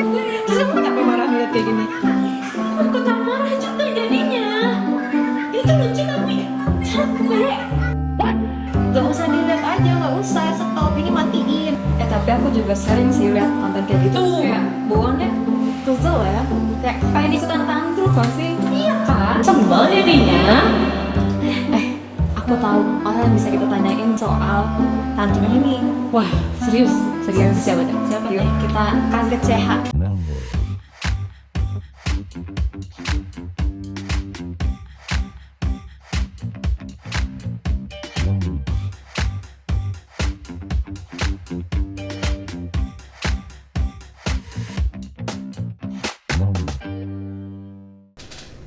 Terus kamu kenapa marah ngeliat kayak gini? Aku ikutan marah juga jadinya. Itu lucu tapi capek. Gak usah dilihat aja, gak usah. Stop, ini matiin. Tapi aku juga sering sih lihat konten kayak gitu. Tuh. Kayak buangnya kesel ya. Kayak pengen ikutan tantrum gak sih? Iya kan? Sebel jadinya. Aku tahu orang yang bisa kita tanyain soal tantrum ini. Wah, serius. Siapa tuh? Yuk, kita kasih ke CH.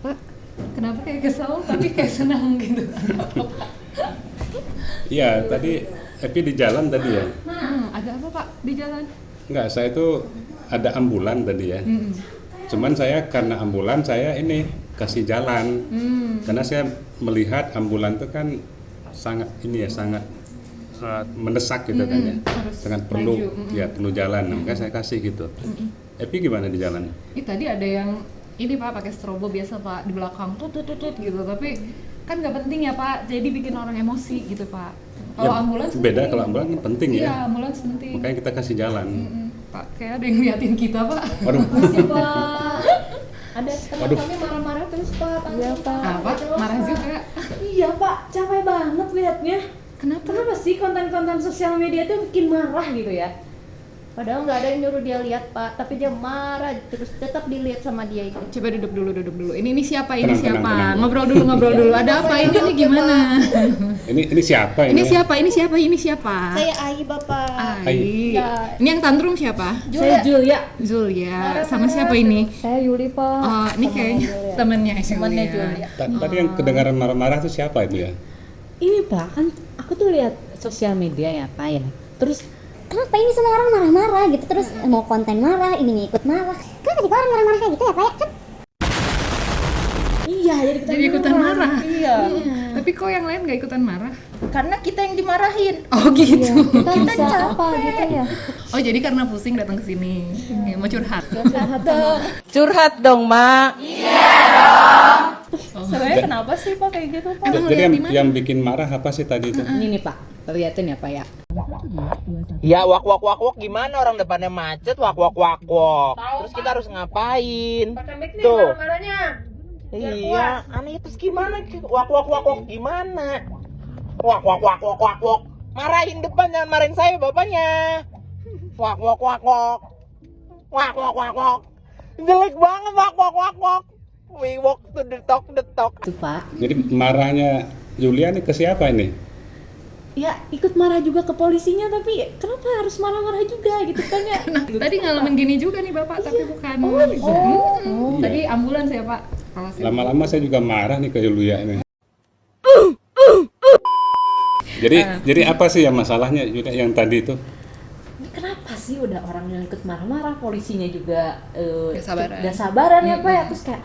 Pak, kenapa kayak kesel tapi kayak senang gitu? Iya, tadi Epi di jalan tadi ya. Ada apa Pak di jalan? Enggak, saya itu ada ambulan tadi ya. Cuman saya karena ambulan saya ini kasih jalan. Karena saya melihat ambulan itu kan sangat ini ya, sangat mendesak gitu kan ya. Sangat perlu ya perlu jalan. Makanya saya kasih gitu. Epi gimana di jalan? Tadi ada yang ini Pak pakai strobo biasa Pak di belakang tut gitu, tapi kan nggak penting ya Pak, jadi bikin orang emosi gitu Pak. Kalau Ya, ambulans beda, penting. kalau ambulans penting Iya, ya. ambulans penting. Makanya kita kasih jalan. Pak, kayak ada yang ngeliatin kita Pak. Waduh, Masih Pak. Ada teman Waduh. kami marah-marah terus Pak. Iya, Pak. Pak marah juga. Iya Pak, capek banget liatnya. Kenapa sih konten-konten sosial media tuh bikin marah gitu ya? Padahal nggak ada yang nyuruh dia lihat Pak, tapi dia marah terus tetap dilihat sama dia itu. Coba duduk dulu. Ini siapa? Ini Tenang, siapa? tenang. Ngobrol dulu. Ada apa? Ini gimana? ini siapa ini? Ini siapa? Saya Ai Bapak. Ai. Ya. Ini yang tantrum siapa? Saya Julia. Zulia. Sama siapa ini? Saya Yuli Pak. Oh, ini kayaknya temennya Temannya Julia. Tadi yang kedengaran marah-marah itu siapa itu ya? Ini Pak, kan aku tuh lihat sosial media ya Pak ya. Terus kenapa ini semua orang marah-marah gitu, terus mau konten marah, ini ikut marah. Kenapa sih orang marah-marah kayak gitu ya Pak ya? Kan Iya, Jadi ikutan marah. Iya. Tapi kok yang lain nggak ikutan marah? Karena kita yang dimarahin. Oh gitu. kita bisa apa gitu ya. Oh jadi karena pusing datang ke sini. Ya, mau curhat. Curhat dong, Mak. Sebenarnya kenapa sih Pak kayak gitu Pak? Emang Jadi lihat di mana? yang bikin marah apa sih tadi itu? Ini nih Pak, lihatin ya Pak ya. Ya wak gimana orang depannya macet wak. Terus kita harus ngapain? Tuh. Iya, aneh terus gimana? Wak gimana? Wak. Marahin depan, jangan marahin saya bapaknya. Wak. Wak. Jelek banget wak. We walk to the talk. Tuh Pak. Jadi marahnya Julia nih ke siapa ini? Ya ikut marah juga ke polisinya, tapi kenapa harus marah-marah juga gitu kan ya? Tadi ngalamin gini juga nih Bapak, tapi bukan. Tadi ambulans ya Pak. Kalau saya- Lama-lama saya juga marah nih ke Julia ini. Jadi apa sih ya masalahnya Julia yang tadi itu? Kenapa sih udah orang yang ikut marah-marah, polisinya juga Gak sabaran. gak sabaran ya Pak ya? Terus kayak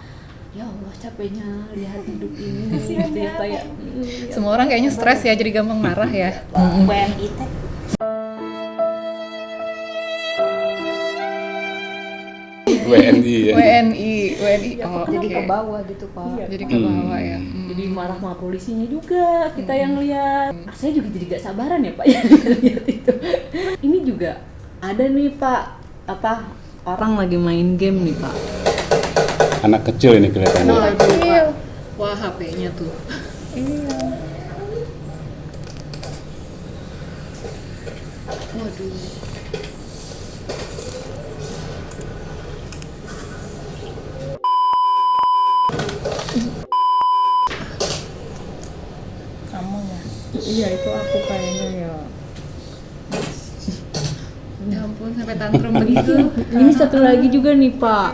ya Allah capeknya lihat hidup ini gitu ya Pak ya. Semua orang kayaknya stres ya, jadi gampang marah ya. WNI teh. WNI ya. WNI. Oh, Jadi oke. ke bawah gitu Pak. Jadi ke bawah ya. Jadi marah sama polisinya juga kita yang lihat. Saya juga jadi gak sabaran ya Pak ya lihat itu. Ini juga ada nih Pak, apa orang lagi main game nih Pak. Anak kecil ini kelihatannya. Wah, HP-nya tuh. Waduh. Iya itu aku kayaknya ya. Ya ampun, sampai tantrum begitu. Ini satu lagi juga nih Pak.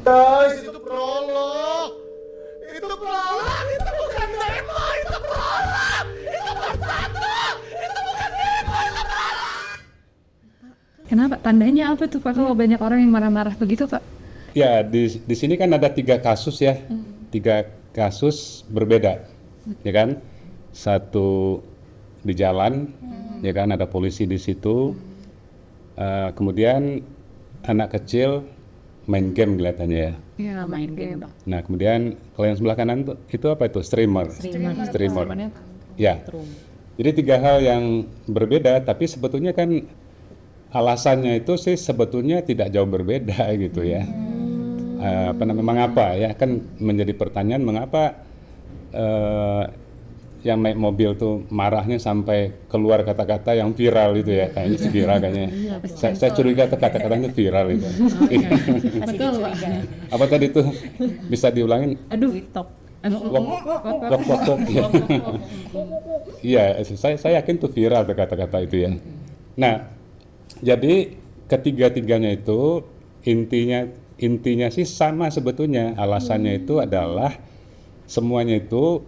Guys, itu prolog. Itu prolog, itu bukan demo, itu prolog. Itu part 1. Itu bukan demo, itu prolog. Kenapa? Tandanya apa tuh Pak kalau banyak orang yang marah-marah begitu Pak? Ya di sini kan ada 3 kasus ya, 3 kasus berbeda, ya kan? Satu di jalan, ya kan ada polisi di situ. Kemudian anak kecil main game kelihatannya ya. Iya, main game. Nah, kemudian kalau yang sebelah kanan itu apa itu? Streamer. Ya. Jadi 3 hal yang berbeda, tapi sebetulnya kan alasannya itu sih sebetulnya tidak jauh berbeda gitu ya. Mengapa ya? Kan menjadi pertanyaan mengapa yang naik mobil tuh marahnya sampai keluar kata-kata yang viral itu ya, kayaknya viral kayaknya. Saya curiga kata-katanya viral itu. Betul, Pak. Apa tadi tuh? Bisa diulangin? Aduh, TikTok. Wok. Iya, saya yakin tuh viral tuh kata-kata itu ya. Nah, jadi ketiga-tiganya itu intinya sih sama sebetulnya. Alasannya itu adalah semuanya itu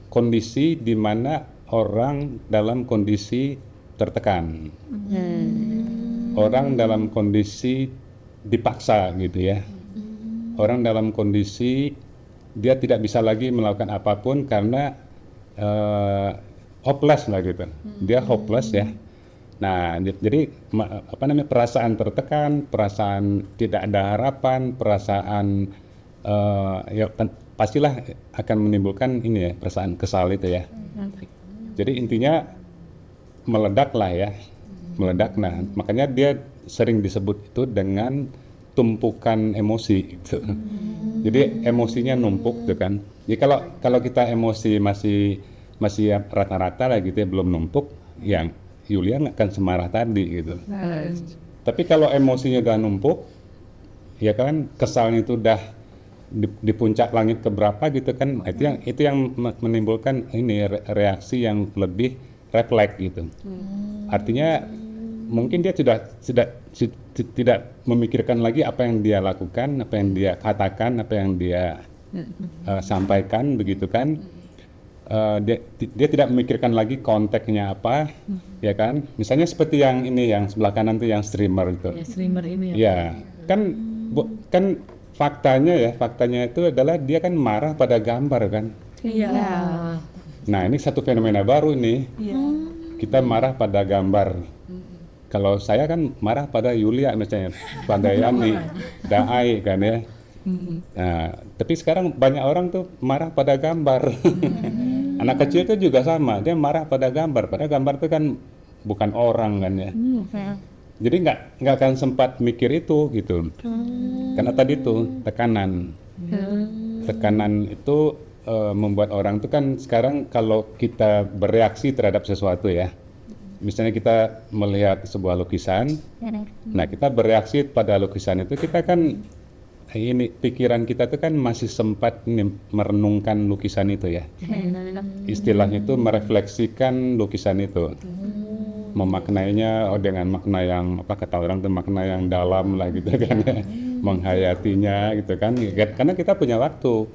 kondisi di mana orang dalam kondisi tertekan, orang dalam kondisi dipaksa gitu ya, orang dalam kondisi dia tidak bisa lagi melakukan apapun karena hopeless lah gitu, dia hopeless ya. Nah, jadi perasaan tertekan, perasaan tidak ada harapan, perasaan pastilah akan menimbulkan ini ya, perasaan kesal itu ya. Jadi intinya meledak lah ya, meledak. Nah, makanya dia sering disebut itu dengan tumpukan emosi gitu. Jadi emosinya numpuk gitu kan. Jadi kalau kita emosi masih rata-rata lah gitu ya, belum numpuk, yang Yulia nggak akan semarah tadi gitu. Tapi kalau emosinya udah numpuk, ya kan kesalnya itu udah di puncak langit keberapa gitu kan, itu yang menimbulkan ini reaksi yang lebih refleks gitu. Artinya mungkin dia tidak memikirkan lagi apa yang dia lakukan, apa yang dia katakan, apa yang dia sampaikan begitu kan. Dia tidak memikirkan lagi konteksnya apa, ya kan. Misalnya seperti yang ini, yang sebelah kanan tuh yang streamer itu. Ya, streamer ini ya. Ya, kan faktanya itu adalah dia kan marah pada gambar kan. Iya. Nah, ini satu fenomena baru nih. Kita marah pada gambar. Kalau saya kan marah pada Yulia misalnya, pada Yani, Daai kan ya. Nah, tapi sekarang banyak orang tuh marah pada gambar. Anak kecil itu juga sama, dia marah pada gambar. Padahal gambar itu kan bukan orang kan ya. Jadi nggak akan sempat mikir itu gitu. Karena tadi tuh tekanan itu membuat orang itu kan sekarang kalau kita bereaksi terhadap sesuatu ya, misalnya kita melihat sebuah lukisan, nah kita bereaksi pada lukisan itu, kita kan ini pikiran kita tuh kan masih sempat merenungkan lukisan itu ya, istilahnya itu merefleksikan lukisan itu, memaknainya dengan makna yang kata orang tuh makna yang dalam lah gitu kan ya. Menghayatinya gitu kan, karena kita punya waktu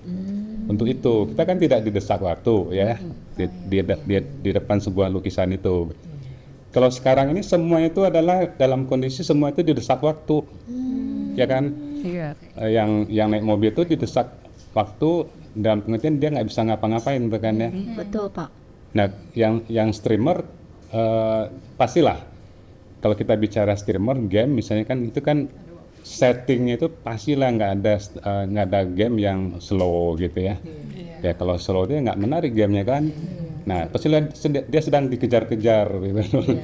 untuk itu. Kita kan tidak didesak waktu ya di depan sebuah lukisan itu. Kalau sekarang ini semua itu adalah dalam kondisi semua itu didesak waktu, ya kan. Iya. Yang naik mobil itu didesak waktu dalam pengertian dia nggak bisa ngapa-ngapain kan ya. Betul, Pak. Nah, yang streamer pastilah kalau kita bicara streamer game misalnya kan, itu kan settingnya itu pastilah nggak ada game yang slow gitu ya. Ya kalau slow dia nggak menarik gamenya kan. Nah pastilah dia sedang dikejar-kejar gitu.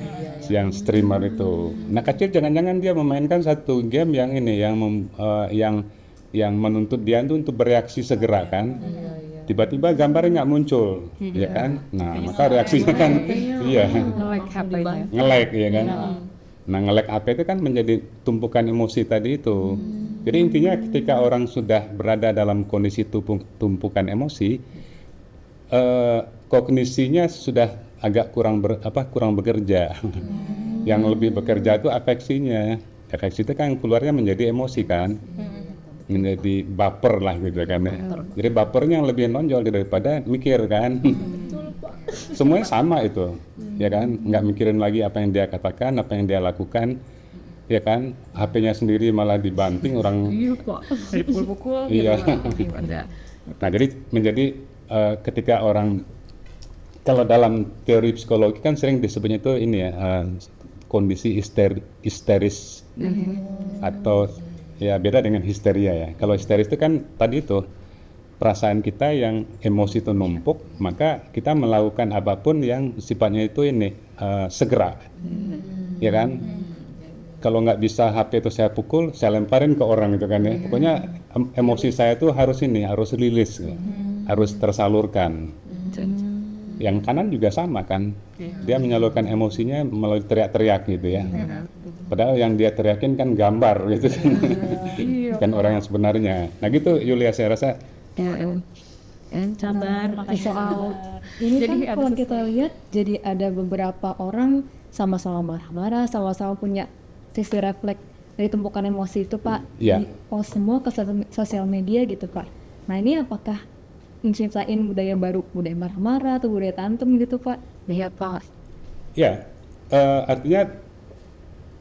Yang streamer itu. Nah kecil jangan-jangan dia memainkan satu game yang ini yang menuntut dia untuk bereaksi segera kan. Tiba-tiba gambarnya nggak muncul, ya kan? Nah, maka reaksinya kan, Nge-lag HP-nya. nge-lag, ya kan? Nah, nge-lag HP itu kan menjadi tumpukan emosi tadi itu. Jadi intinya ketika orang sudah berada dalam kondisi tumpukan emosi, kognisinya sudah agak kurang bekerja. Yang lebih bekerja itu afeksinya. Afeksi itu kan keluarnya menjadi emosi kan. Menjadi baper lah gitu kan ya. Jadi bapernya yang lebih nonjol daripada mikir kan. Semuanya sama itu, ya kan, nggak mikirin lagi apa yang dia katakan, apa yang dia lakukan, ya kan. HP-nya sendiri malah dibanting orang. Iya Pak, dipukul-pukul. Iya. Gitu. Nah jadi menjadi ketika orang, kalau dalam teori psikologi kan sering disebutnya itu ini ya, kondisi histeris atau ya beda dengan histeria ya. Kalau histeris itu kan tadi itu perasaan kita yang emosi itu numpuk, maka kita melakukan apapun yang sifatnya itu ini segera, ya kan? Kalau nggak bisa HP itu saya pukul, saya lemparin ke orang gitu kan ya. Pokoknya emosi saya itu harus harus rilis, harus tersalurkan. Yang kanan juga sama kan, dia menyalurkan emosinya melalui teriak-teriak gitu ya. Padahal yang dia teriakin kan gambar gitu kan, kan orang yang sebenarnya. Nah gitu Yulia, saya rasa. Sabar, Soal ini Jadi kan ada kalau kita lihat jadi ada beberapa orang sama-sama marah-marah, sama-sama punya sisi refleks dari tumpukan emosi itu Pak. Iya. Post semua ke sosial media gitu Pak. Nah ini apakah menciptain budaya baru, budaya marah-marah atau budaya tantrum gitu Pak? Iya Pak. Ya, artinya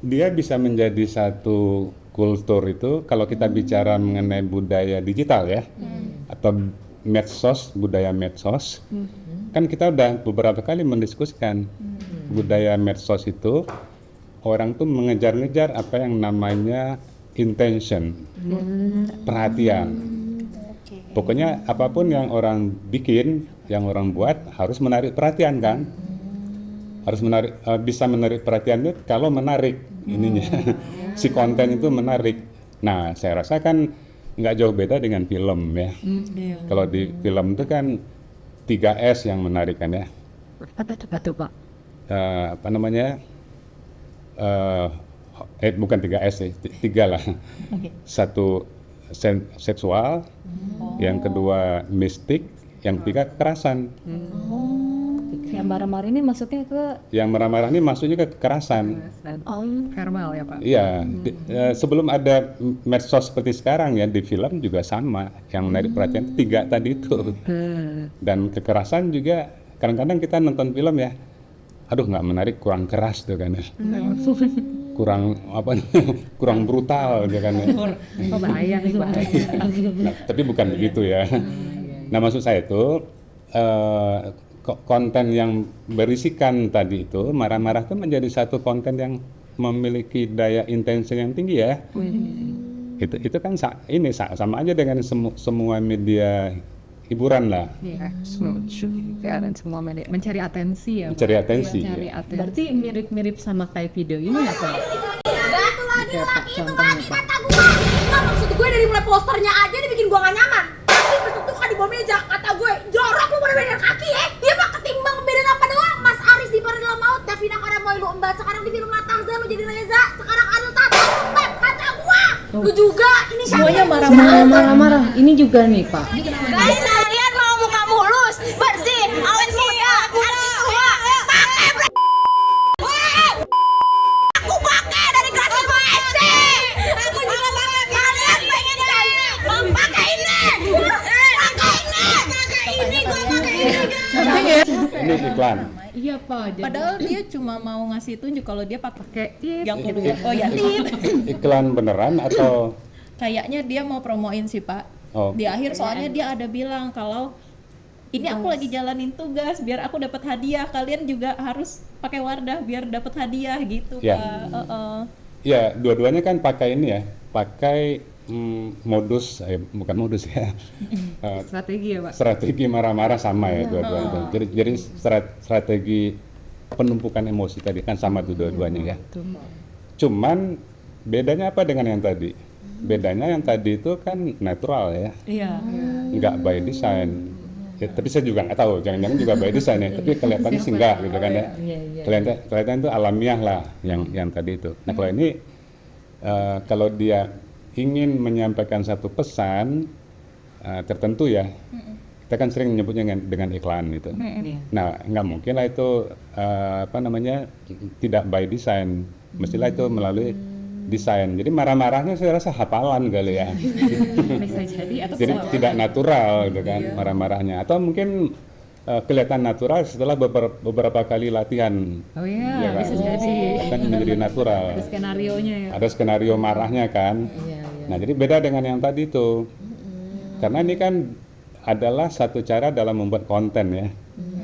dia bisa menjadi satu kultur itu kalau kita bicara mengenai budaya digital ya, atau medsos, budaya medsos, kan kita udah beberapa kali mendiskusikan budaya medsos itu orang tuh mengejar-ngejar apa yang namanya intention, perhatian. Pokoknya apapun yang orang bikin, yang orang buat harus menarik perhatian kan, harus menarik, bisa menarik perhatian itu kalau menarik ininya, si konten itu menarik. Nah, saya rasa kan nggak jauh beda dengan film ya. Kalau di film itu kan 3S yang menarik kan ya. Apa tuh Pak? Apa namanya? Bukan 3S sih, 3 lah. Satu seksual, yang kedua mistik, yang ketiga kekerasan. Yang marah-marah ini maksudnya ke Yang marah-marah ini maksudnya ke kekerasan. Verbal ya Pak? Iya, sebelum ada medsos seperti sekarang ya, di film juga sama. Yang menarik perhatian 3 tadi itu. Dan kekerasan juga, kadang-kadang kita nonton film ya, aduh nggak menarik, kurang keras tuh kan ya. Kurang apa kurang brutal gitu kan ya. Oh bahaya nih bahaya. Nah, tapi bukan begitu ya. Nah maksud saya itu konten yang berisikan tadi itu marah-marah itu menjadi satu konten yang memiliki daya intensi yang tinggi ya. Itu kan sama aja dengan semua media hiburan lah. Iya, dan semua media mencari atensi ya. Mencari atensi. Mencari Ya. atensi. berarti mirip-mirip sama kayak video ini ya Pak? Gatu laki-laki itu ngambil kata gue. Nggak, maksud gue dari mulai posternya aja dibikin gue gak nyaman. Tapi bersentuhan di bawah meja, kata gue jorok lu pada bedain kaki ya. Dia mah ketimbang bedain apa doang. Mas Aris di Pada Dalam Maut, Davina Karamoy lu embat. Sekarang di film Latahza lu jadi Reza. Sekarang Ariel Tato lu embat, kata gue. Lu juga, ini Semuanya siapa? marah-marah. Ini juga nih Pak. Guys, kalian mau muka mulus, bersih, awet muda, anti tua, pakai aku pakai dari kelas 5 SD. Aku juga pakai. Kalian pengen cantik, pakai ini. Gua pakai ini. Ini iklan. Iya Pak. padahal dia cuma mau ngasih tunjuk kalau dia pakai yang Ini- kedua. Oh ya, Iklan beneran atau kayaknya dia mau promoin sih Pak. Oh. Di akhir soalnya dia ada bilang kalau ini aku lagi jalanin tugas biar aku dapat hadiah, kalian juga harus pakai Wardah biar dapat hadiah gitu Ya. Pak. ya dua-duanya kan pakai ini ya, pakai modus, bukan modus ya, Strategi ya Pak? strategi marah-marah sama ya dua-duanya. Jadi strategi penumpukan emosi tadi kan sama tuh dua-duanya ya. Cuman bedanya apa dengan yang tadi? Bedanya yang tadi itu kan natural ya, Iya. nggak by design. Ya, tapi saya juga nggak tahu, jangan-jangan juga by design ya. Tapi kelihatannya sih enggak gitu kan ya. Kelihatan itu alamiah lah yang tadi itu. Nah kalau ini kalau dia ingin menyampaikan satu pesan tertentu ya, kita kan sering menyebutnya dengan iklan gitu. Nah nggak mungkin lah itu apa namanya tidak by design, mestilah itu melalui desain. Jadi marah-marahnya saya rasa hafalan kali ya. Bisa jadi atau Jadi tidak natural gitu kan marah-marahnya, atau mungkin kelihatan natural setelah beberapa kali latihan. oh iya, Ya kan? bisa jadi. Kan menjadi natural. Ada skenario-nya ya. Ada skenario marahnya kan. Nah jadi beda dengan yang tadi itu, karena ini kan adalah satu cara dalam membuat konten ya.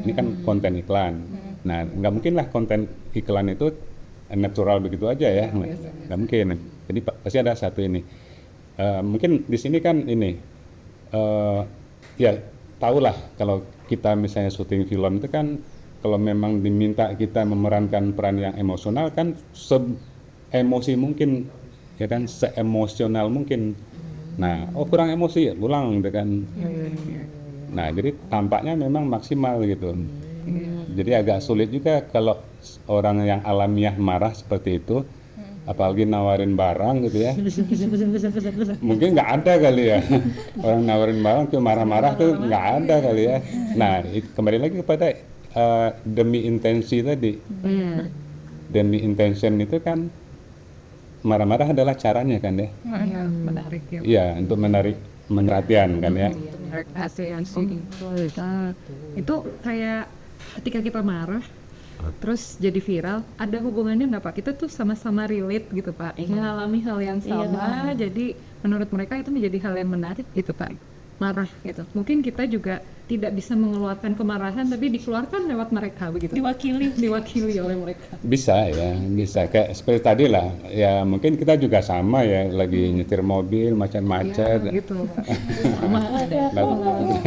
Ini kan konten iklan. Nah nggak mungkin lah konten iklan itu natural begitu aja ya, nggak mungkin. Jadi pasti ada satu ini. Mungkin di sini kan ini ya tahulah kalau kita misalnya syuting film itu kan kalau memang diminta kita memerankan peran yang emosional kan emosi mungkin ya kan, seemosional mungkin. Nah, kurang emosi ya pulang gitu kan. Nah, jadi tampaknya memang maksimal gitu. Jadi agak sulit juga kalau orang yang alamiah marah seperti itu, apalagi nawarin barang gitu ya. Mungkin nggak ada kali ya. Orang nawarin barang tuh marah-marah tuh nggak ada kali ya. Nah, kembali lagi kepada demi intensi tadi. Demi intention itu kan marah-marah adalah caranya kan ya. Menarik ya. Iya, untuk menarik perhatian kan ya. Menarik perhatian sih. Itu kayak ketika kita marah terus jadi viral, ada hubungannya nggak Pak? Kita tuh sama-sama relate gitu Pak, mengalami hal yang sama, jadi menurut mereka itu menjadi hal yang menarik gitu Pak, marah gitu. Mungkin kita juga tidak bisa mengeluarkan kemarahan, tapi dikeluarkan lewat mereka begitu. Diwakili oleh mereka. Bisa ya, bisa kayak seperti tadi lah. Ya mungkin kita juga sama ya, lagi nyetir mobil macet-macet. Gitu Pak.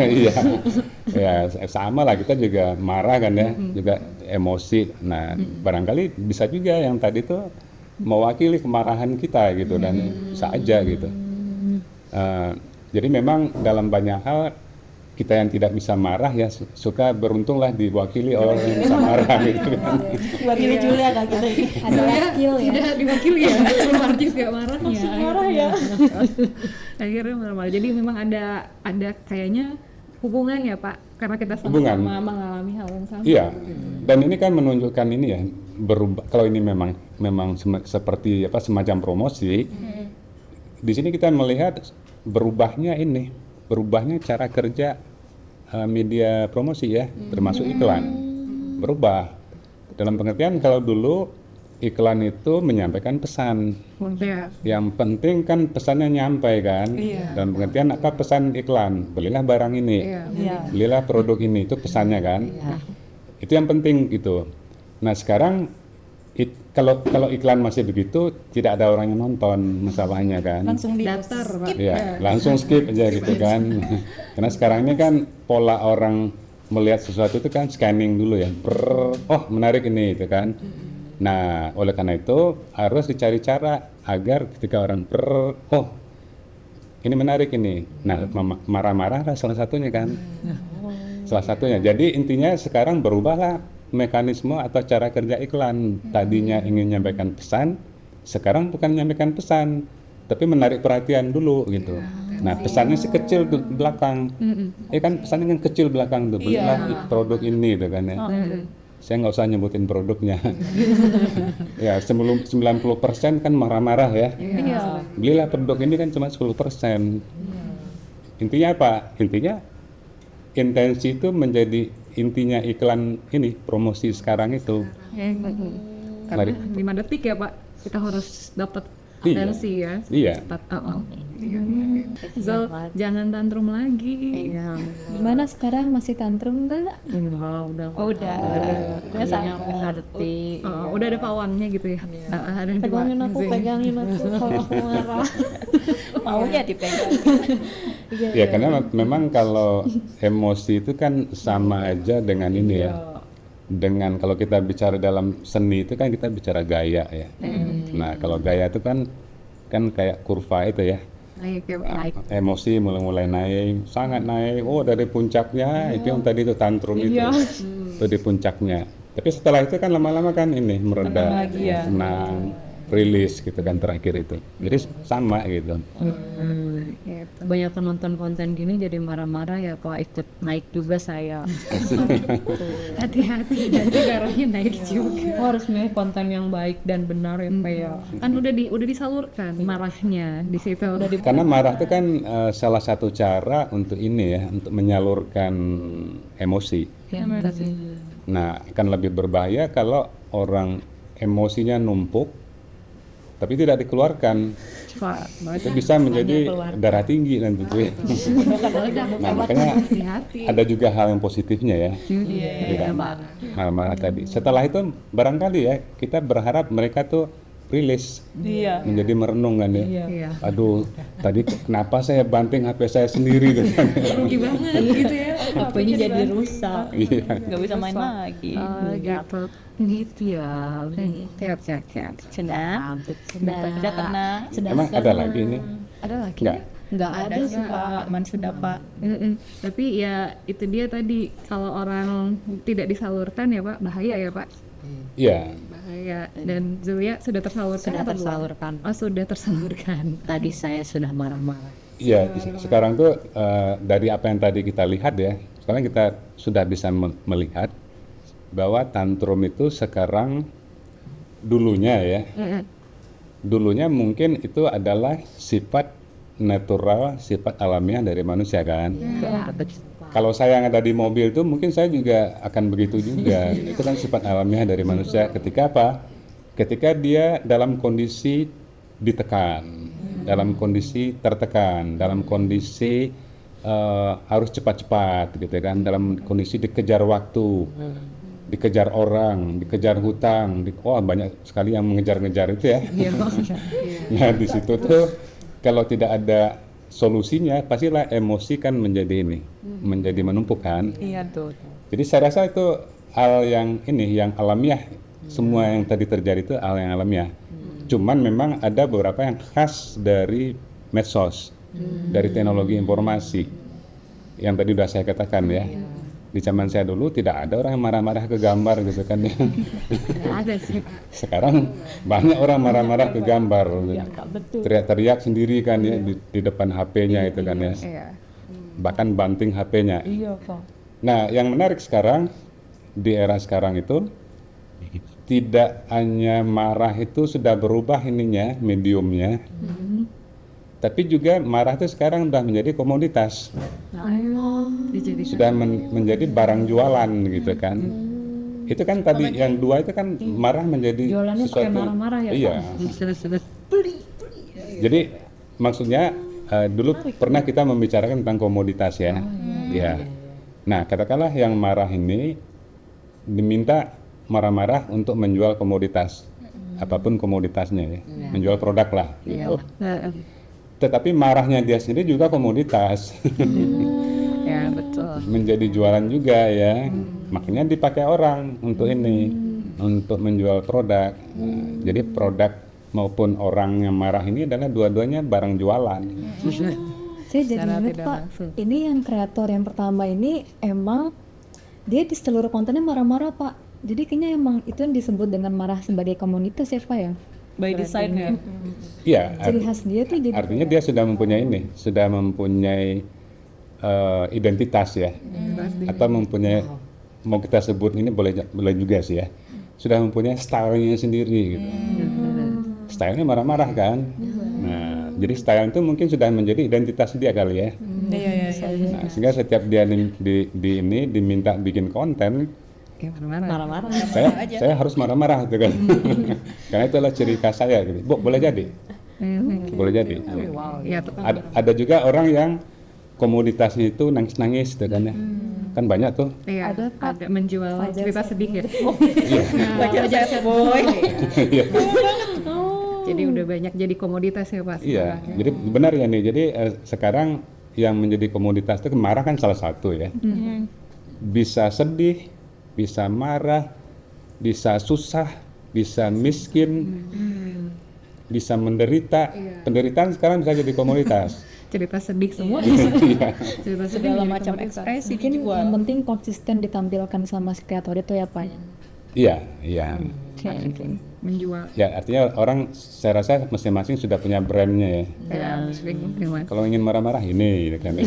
Iya, ya sama lah, kita juga marah kan ya, juga emosi. Nah barangkali bisa juga yang tadi tuh mewakili kemarahan kita gitu, dan bisa aja gitu. Jadi memang dalam banyak hal kita yang tidak bisa marah ya suka beruntunglah diwakili oleh yang bisa marah gitu kan. Wakili Julia kan kita Adalah skill ya. Tidak diwakili ya, artis gak marahnya. marah ya. Akhirnya marah. Jadi memang ada kayaknya hubungan ya Pak, karena kita Hubungan. sama-sama mengalami hal yang sama. Iya. Dan ini kan menunjukkan ini ya, berubah. Kalau ini memang seperti apa, semacam promosi. Di sini kita melihat berubahnya cara kerja media promosi ya, termasuk iklan. Berubah. Dalam pengertian kalau dulu iklan itu menyampaikan pesan. Yang penting kan pesannya nyampe kan. Dalam pengertian apa pesan iklan? Belilah barang ini. Belilah produk ini, itu pesannya kan. Itu yang penting gitu. Nah, sekarang kalau iklan masih begitu, tidak ada orang yang nonton, masalahnya kan. Langsung di Datar Pak. Ya, langsung skip aja gitu kan. Karena sekarang ini kan pola orang melihat sesuatu itu kan scanning dulu ya. Oh, menarik ini itu kan. Nah, oleh karena itu harus dicari cara agar ketika orang oh, ini menarik ini. Nah, marah-marah lah salah satunya kan. Salah satunya. Jadi intinya sekarang berubahlah mekanisme atau cara kerja iklan. Tadinya ingin menyampaikan pesan, sekarang bukan menyampaikan pesan, tapi menarik perhatian dulu gitu. Nah, pesannya sih kecil di belakang. Kan pesannya kan kecil belakang tuh, belilah produk ini gitu kan ya. Saya nggak usah nyebutin produknya. Ya, 90% kan marah-marah ya. Belilah produk ini kan cuma 10%. Intinya apa? Intinya intensi itu menjadi intinya iklan ini, promosi sekarang itu. Karena 5 detik ya Pak, kita harus dapat Iya. atensi ya. Iya. Zal, jangan tantrum lagi. Gimana sekarang, masih tantrum enggak? Udah. Udah detik. Udah ada pawangnya gitu ya. Ada yang Pegangin aku kalau aku marah. Maunya dipegang. Ya karena memang kalau emosi itu kan sama aja dengan ini ya. Dengan kalau kita bicara dalam seni itu kan kita bicara gaya ya. Nah, kalau gaya itu kan kayak kurva itu ya. naik ya Pak. Emosi mulai naik, sangat naik. Oh, dari puncaknya itu yang tadi itu tantrum itu. Itu di puncaknya. Tapi setelah itu kan lama-lama kan ini mereda, tenang, rilis gitu kan terakhir itu. Jadi sama gitu. Banyak nonton konten gini jadi marah-marah ya Pak, ikut naik juga saya. Hati-hati nanti darahnya naik juga. Harus milih konten yang baik dan benar ya Pak ya. Kan udah disalurkan marahnya di situ. Karena marah itu kan salah satu cara untuk ini ya, untuk menyalurkan emosi. Nah, akan lebih berbahaya kalau orang emosinya numpuk tapi tidak dikeluarkan. Itu bisa menjadi darah tinggi dan tentu. Nah, makanya ada juga hal yang positifnya ya. Hal marah tadi. Setelah itu barangkali ya kita berharap mereka tuh rilis, Iya. menjadi merenung kan ya. Iya. Aduh, tadi kenapa saya banting HP saya sendiri gitu kan. Rugi banget gitu ya. HP-nya jadi rusak. Iya. Nggak bisa main lagi. Oh, gitu. Gitu ya. Siap. Sudah. Sudah tenang. Emang ada lagi nih? Ada lagi? Enggak. Nggak ada sih Pak. Aman sudah Pak. Tapi ya itu dia tadi, kalau orang tidak disalurkan ya Pak, bahaya ya Pak. Iya. Bahaya. Dan Zulia sudah tersalurkan? Sudah apa belum? tersalurkan. Oh, sudah tersalurkan. Tadi saya sudah marah-marah. Iya, sekarang tuh dari apa yang tadi kita lihat ya, sekarang kita sudah bisa melihat bahwa tantrum itu sekarang dulunya ya, dulunya mungkin itu adalah sifat natural, sifat alamiah dari manusia kan. Kalau saya yang ada di mobil tuh mungkin saya juga akan begitu juga. Itu kan sifat alamiah dari manusia ketika apa? Ketika dia dalam kondisi ditekan, dalam kondisi tertekan, dalam kondisi harus cepat-cepat gitu kan, dalam kondisi dikejar waktu, dikejar orang, dikejar hutang, wah banyak sekali yang mengejar-ngejar itu ya. Nah di situ tuh kalau tidak ada solusinya, pastilah emosi kan menjadi ini, menjadi menumpuk kan. Iya tuh. Jadi saya rasa itu hal yang ini, yang alamiah. Semua yang tadi terjadi itu hal yang alamiah. Cuman memang ada beberapa yang khas dari medsos, dari teknologi informasi. Yang tadi udah saya katakan ya. Di zaman saya dulu tidak ada orang yang marah-marah ke gambar gitu kan ya. Nggak ada sih. Sekarang banyak orang marah-marah ke gambar. Teriak-teriak sendiri kan ya di depan HP-nya itu kan ya. Bahkan banting HP-nya. Iya Pak. Nah, yang menarik sekarang di era sekarang itu tidak hanya marah itu sudah berubah ininya, mediumnya. Tapi juga marah itu sekarang sudah menjadi komoditas. Sudah menjadi barang jualan gitu kan. Itu kan tadi yang dua itu kan marah menjadi Jualannya sesuatu. pakai marah-marah ya, Iya. Jadi maksudnya dulu pernah kita membicarakan tentang komoditas ya. Iya. Nah, katakanlah yang marah ini diminta marah-marah untuk menjual komoditas. Apapun komoditasnya ya. Menjual produk lah gitu. Tetapi marahnya dia sendiri juga komoditas. Ya, betul. Menjadi jualan juga ya. Makanya dipakai orang untuk ini, untuk menjual produk. Jadi produk maupun orang yang marah ini adalah dua-duanya barang jualan. Saya jadi Secara ingat tidak Pak, langsung. ini yang kreator yang pertama ini emang dia di seluruh kontennya marah-marah Pak. Jadi kayaknya emang itu yang disebut dengan marah sebagai komunitas ya Pak ya. By design ya. Iya. Ciri khas dia tuh jadi Artinya dia sudah mempunyai ini, sudah mempunyai identitas ya, atau mempunyai, mau kita sebut ini boleh juga sih ya, sudah mempunyai stylenya sendiri gitu. Stylenya marah-marah kan. Nah, jadi style itu mungkin sudah menjadi identitas dia kali ya. Iya. Nah, sehingga setiap dia di ini diminta bikin konten, Kayak marah-marah. saya harus marah-marah gitu kan. Karena itu adalah ciri khas saya gitu. Boleh jadi. Boleh jadi. Ya, tuh. Ada juga orang yang komoditasnya itu nangis-nangis gitu kan ya. Kan banyak tuh. Iya, ada menjual cerita sedih ya. Wajar saya boy. Iya. Jadi udah banyak jadi komoditas ya Pak. Iya, jadi benar ya nih. Jadi sekarang yang menjadi komoditas itu marah kan salah satu ya. Bisa sedih, bisa marah, bisa susah, bisa miskin, bisa menderita. Penderitaan sekarang bisa jadi komoditas. Cerita sedih semua. Iya. Cerita sedih Segala jadi macam komoditas. ekspresi mungkin dijual. yang penting konsisten ditampilkan sama si kreator itu ya Pak. Iya. Menjual. Ya artinya orang, saya rasa masing-masing sudah punya brandnya ya. Ya, memang. Kalau ingin marah-marah ini gitu kan.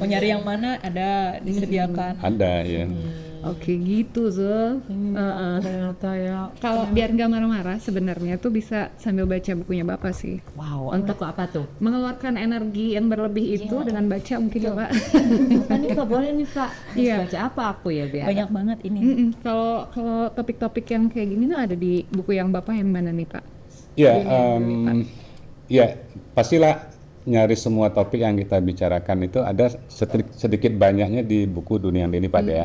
Mau nyari yang mana ada disediakan. Ada ya. Oke gitu Zul. Ternyata ya. Kalau biar nggak marah-marah sebenarnya tuh bisa sambil baca bukunya Bapak sih. Wow, untuk apa tuh? Mengeluarkan energi yang berlebih itu dengan baca mungkin ya Pak. Kan nih Pak, boleh nih Pak. Terus Iya. baca apa aku ya biar? Banyak banget ini. Kalau topik-topik yang kayak gini tuh ada di buku yang Bapak yang mana nih Pak? Ya, ya pastilah nyari semua topik yang kita bicarakan itu ada sedikit banyaknya di buku Dunia Andini Pak ya.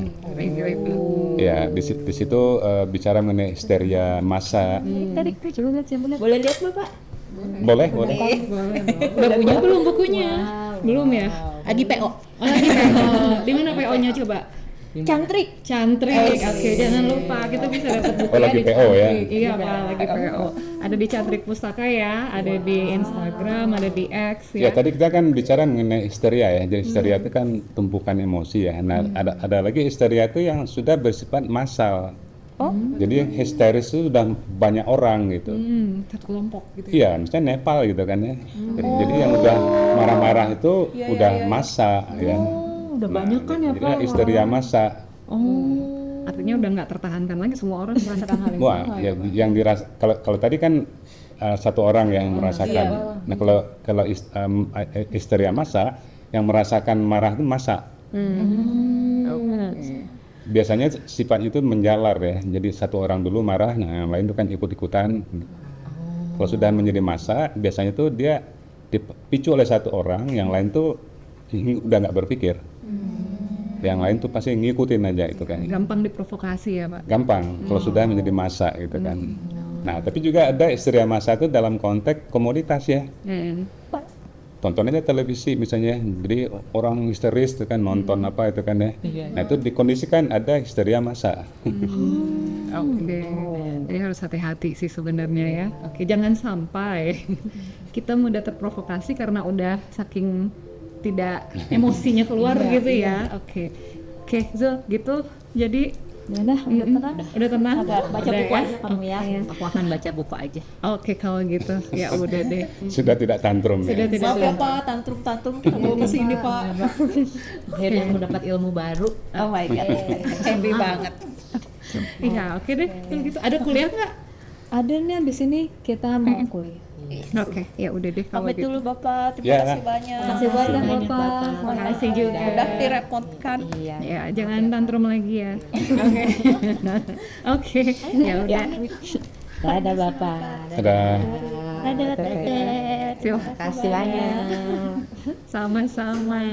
Ya, di situ bicara mengenai histeria massa. Tadi coba lihat saya boleh. Boleh lihat Bapak? Boleh. Udah punya belum bukunya? Belum ya? Lagi PO. Oh, lagi PO. Di mana PO-nya coba? Cantrik. Cantrik. Oke, jangan lupa kita bisa dapat buku Oh, lagi di PO ya? Cantrik. Iya, Pak, lagi PO. Ada di Cantrik Pustaka ya, ada di Instagram, ada di X Ya, ya. tadi kita kan bicara mengenai histeria ya. Jadi histeria itu kan tumpukan emosi ya. Nah, ada lagi histeria itu yang sudah bersifat massal. Jadi histeris itu sudah banyak orang gitu. Satu kelompok gitu. Iya, misalnya Nepal gitu kan ya. Jadi yang udah marah-marah itu udah massa ya. Udah banyak kan ya, Jadi Pak? histeria massa. Artinya udah nggak tertahankan lagi, semua orang merasakan hal yang Wah, sama. ya, yang dirasa kalau tadi kan satu orang yang merasakan. Nah, kalau histeria massa yang merasakan marah itu massa. Biasanya sifatnya itu menjalar ya. Jadi satu orang dulu marah, nah yang lain itu kan ikut-ikutan. Kalau sudah menjadi massa, biasanya tuh dia dipicu oleh satu orang, yang lain tuh udah nggak berpikir. Yang lain tuh pasti ngikutin aja itu kan. Gampang diprovokasi ya, Pak. Gampang kalau sudah menjadi massa gitu kan. Nah, tapi juga ada histeria massa itu dalam konteks komoditas ya. Tonton aja televisi misalnya, jadi orang histeris itu kan nonton apa itu kan ya. Nah, itu dikondisikan ada histeria massa. Oke, jadi harus hati-hati sih sebenarnya ya. Oke, jangan sampai kita mudah terprovokasi karena udah saking tidak emosinya keluar gitu ya. Oke, Zul gitu. Jadi Ya dah, udah tenang. udah tenang. Baca Udah buku ya? aja kamu ya. Aku akan baca buku aja. Oke, kalau gitu ya udah deh. Sudah tidak tantrum Sudah ya. tidak Maaf ya Pak, tantrum-tantrum kita bawa ke sini Pak. Akhirnya aku dapat ilmu baru. Oh my god, happy banget. Iya, oke deh. Kalau gitu ada kuliah nggak? Ada nih abis ini kita mau kuliah. Oke, ya udah deh kalau Pamit gitu. dulu Bapak, terima Ya. kasih banyak. Masih banyak banyak, Bapak. Bapak. Makasih juga. Udah direpotkan. Iya. Ya, jangan tantrum lagi ya. Oke. Oke, ya udah. Dadah Bapak. Ada Dadah Teteh. Terima Kasih banyak. Sama-sama.